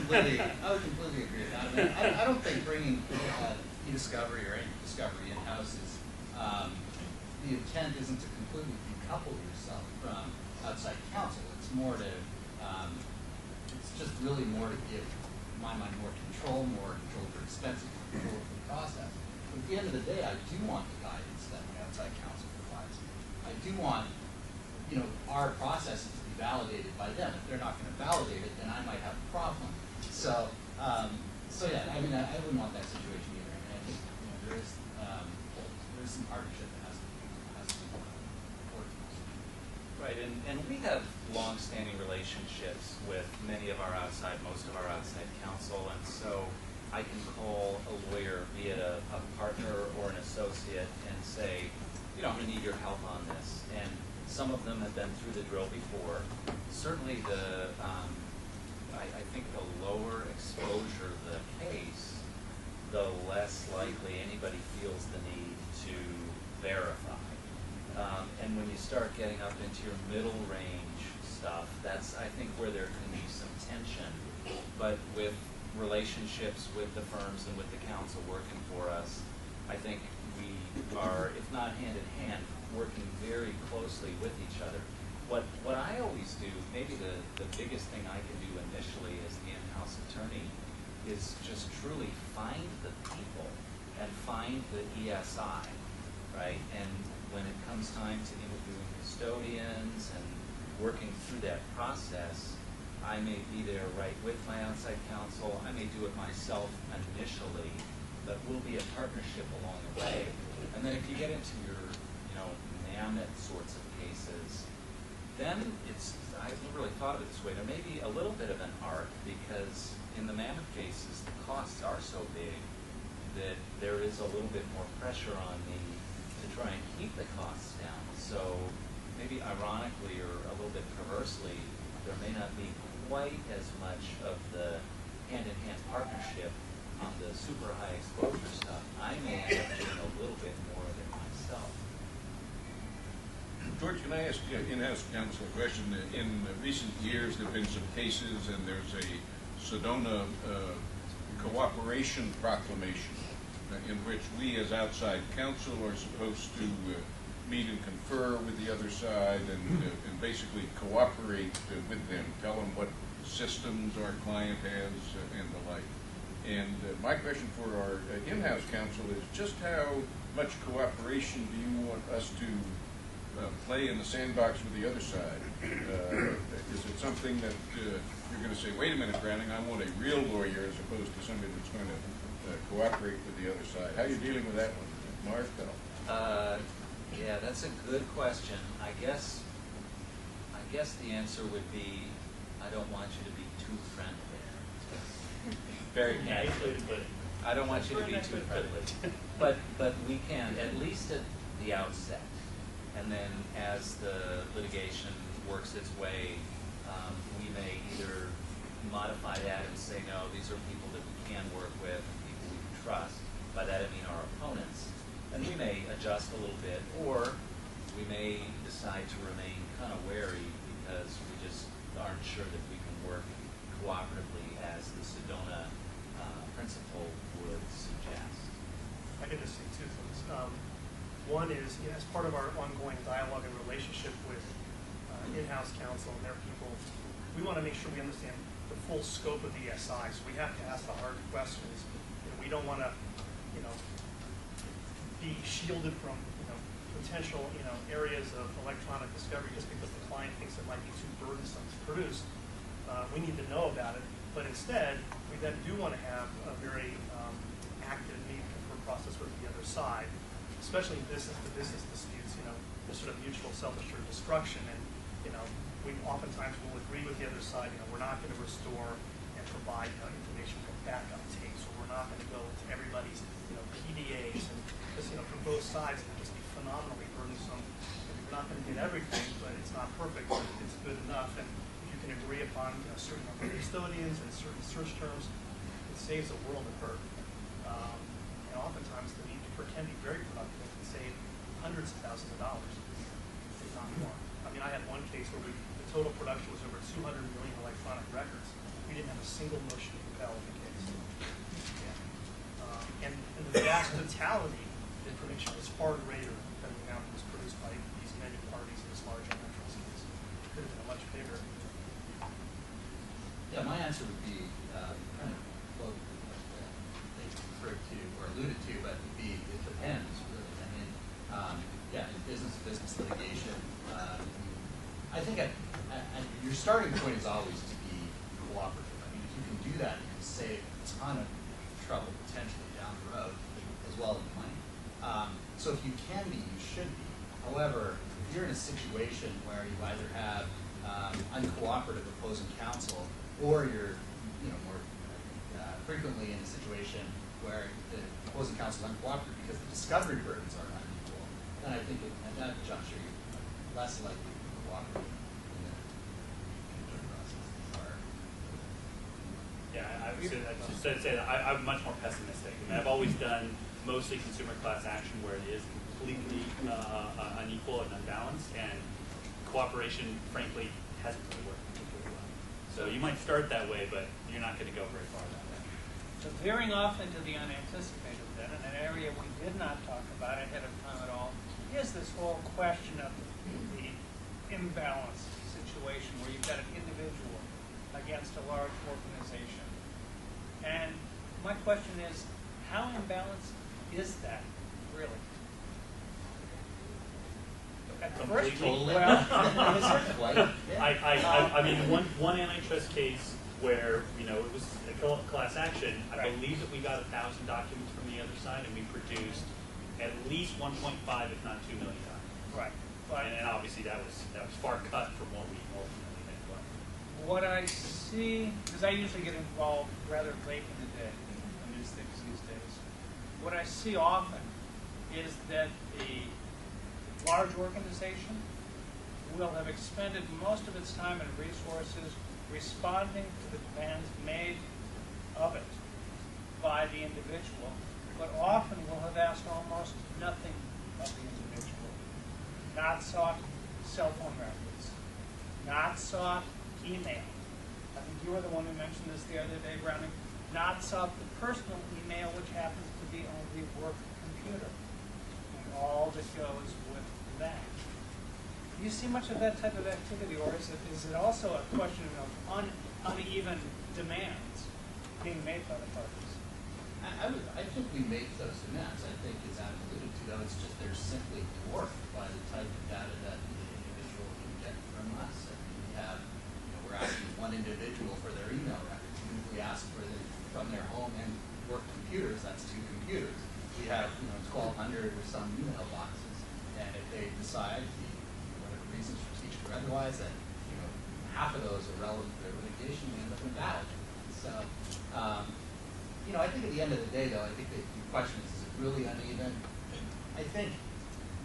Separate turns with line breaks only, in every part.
completely agree with that. I mean, I don't think bringing e-discovery or any discovery in-house is, the intent isn't to completely decouple yourself from outside counsel. It's more to, it's just really more to give, in my mind, more control for expensive control of the process. But at the end of the day, I do want the guidance that my outside counsel provides. I do want, you know, our processes to be validated by them. If they're not going to validate it, then I might have a problem. So, so yeah, I mean, I wouldn't want that situation either. And I think, you know, there is some partnership that has to be worked.
Right, and we have long-standing relationships with most of our outside counsel, and so I can call a lawyer, be it a partner or an associate, and say, you know, I'm going to need your help on this. And some of them have been through the drill before. Certainly I think the lower exposure the case, the less likely anybody feels the need to verify. And when you start getting up into your middle range stuff, that's, I think, where there can be some tension. But with relationships with the firms and with the counsel working for us, I think we are, if not hand in hand, working very closely with each other. What I always do, maybe the biggest thing I can do initially as the in-house attorney, is just truly find the people and find the ESI, right? And when it comes time to interviewing custodians and working through that process, I may be there right with my outside counsel. I may do it myself initially, but we'll be a partnership along the way. And then if you get into your, you know, mammoth sorts of cases, then it's, I haven't really thought of it this way, there may be a little bit of an art, because in the mammoth cases, the costs are so big that there is a little bit more pressure on me to try and keep the costs down. So maybe ironically or a little bit perversely, there may not be quite as much of the hand-in-hand partnership on the super high exposure stuff. I may end up doing a little bit more of it myself.
George, can I ask in-house counsel a question? In recent years, there have been some cases, and there's a Sedona cooperation proclamation in which we as outside counsel are supposed to meet and confer with the other side and basically cooperate with them, tell them what systems our client has and the like. And my question for our in-house counsel is just how much cooperation do you want us to play in the sandbox with the other side? Is it something that you're going to say, wait a minute, Browning, I want a real lawyer as opposed to somebody that's going to cooperate with the other side? How are you dealing with that one, Mark?
Yeah, that's a good question. I guess the answer would be, I don't want you to be too friendly. Very candidly. I don't want you to be too friendly. But we can, at least at the outset. And then as the litigation works its way, we may either modify that and say, no, these are people that we can work with, people we can trust. By that I mean our opponents. And we may adjust a little bit, or we may decide to remain kind of wary because we just aren't sure that we can work cooperatively as the Sedona principle would suggest.
I can just say two things. One is, as part of our ongoing dialogue and relationship with in-house counsel and their people, we want to make sure we understand the full scope of the ESI. So we have to ask the hard questions. We don't want to, be shielded from, potential, areas of electronic discovery just because the client thinks it might be too burdensome to produce. We need to know about it, but instead, we then do want to have a very active meet and confer process with the other side, especially in business-to-business disputes. The sort of mutual self-assured destruction, and we oftentimes will agree with the other side. We're not going to restore and provide information from backup tapes, or we're not going to go to everybody's PDAs, and just from both sides, it can just be phenomenally burdensome. You're not going to get everything, but it's not perfect, but it's good enough. And if you can agree upon a certain number of custodians and certain search terms, it saves a world of hurt. And oftentimes the need for can be very productive. It can save hundreds of thousands of dollars, if not more. I mean, I had one case where the total production was over 200 million electronic records. We didn't have a single motion to compel in the case. And the vast totality of information was far greater than the amount that was produced by these many parties in this large antitrust case. It could have been a much bigger.
Yeah, my answer would be kind of what they referred to or alluded to, but it'd be it depends really. I mean, yeah, in business litigation, I think your starting point is always to be cooperative. I mean, if you can do that, you can save a ton of trouble potentially down the road, as well as money. So if you can be, you should be. However, if you're in a situation where you either have uncooperative opposing counsel, or you're, more frequently in a situation where the opposing counsel is uncooperative because the discovery burdens are unequal, then I think at that juncture you're less likely to cooperate in the process.
Yeah, I would say that I'm much more pessimistic. I mean, I've always done mostly consumer class action where it is completely unequal and unbalanced, and cooperation, frankly, hasn't really worked completely well. So you might start that way, but you're not going to go very far that way.
So veering off into the unanticipated then, in an area we did not talk about ahead of time at all, is this whole question of the imbalance situation where you've got an individual against a large organization. And my question is, how imbalanced is that, really? At first,
Completely.
well,
I mean, one antitrust case where it was a class action. I
Right.
believe that we got 1,000 documents from the other side, and we produced at least 1.5, if not 2 million documents.
right. But
And obviously that was far cut from what we ultimately had done.
what I see, because I usually get involved rather late in the day on these things these days, what I see often is that the large organization will have expended most of its time and resources responding to the demands made of it by the individual, but often will have asked almost nothing of the individual. Not sought cell phone records, not sought email. I think you were the one who mentioned this the other day, Browning. Not sought the personal email, which happens to be on the work computer, and all that goes with that. Do you see much of that type of activity, or is it also a question of uneven demands being made by the parties?
I think we make those demands. I think, as Adam alluded to, though, it's just they're simply dwarfed by the type of data that the individual can get from us. I mean, we have, we're asking one individual for their email records. Even if we ask from their home and work computers, that's 2 computers. We have, 1,200 or some email boxes, and if they decide, for whatever reasons, strategic or otherwise, that half of those are relevant to their litigation, we end up in battle. So, I think at the end of the day, though, I think the question is it really uneven? I think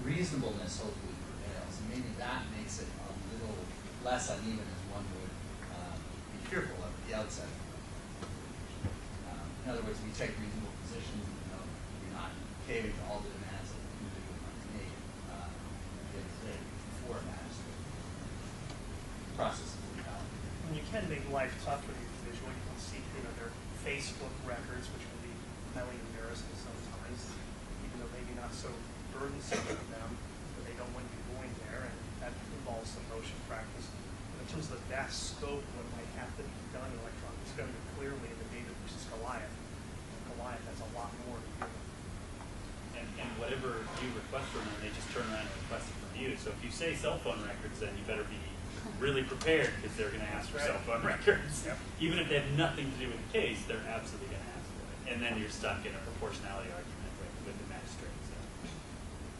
reasonableness hopefully prevails, and maybe that makes it a little less uneven as one would be fearful of at the outset. In other words, we take reasonable positions, we're not caving to all the demands that the individual might make before a magistrate. The process is invalid.
And you can make life tough for the individual. You can see, their Facebook records, which can be highly embarrassing sometimes, even though maybe not so burdensome to them, but they don't want you going there, and that involves some motion practice. But in terms of the vast scope of what might have to be done in electronic discovery, clearly in the David versus Goliath, that's a lot more to do.
And whatever you request from them, they just turn around and request it from you. So if you say cell phone records, then you better be really prepared, because they're going to ask for cell phone records.
Yep.
Even if they have nothing to do with the case, they're absolutely going to ask for it. And then you're stuck in a proportionality argument with the magistrate.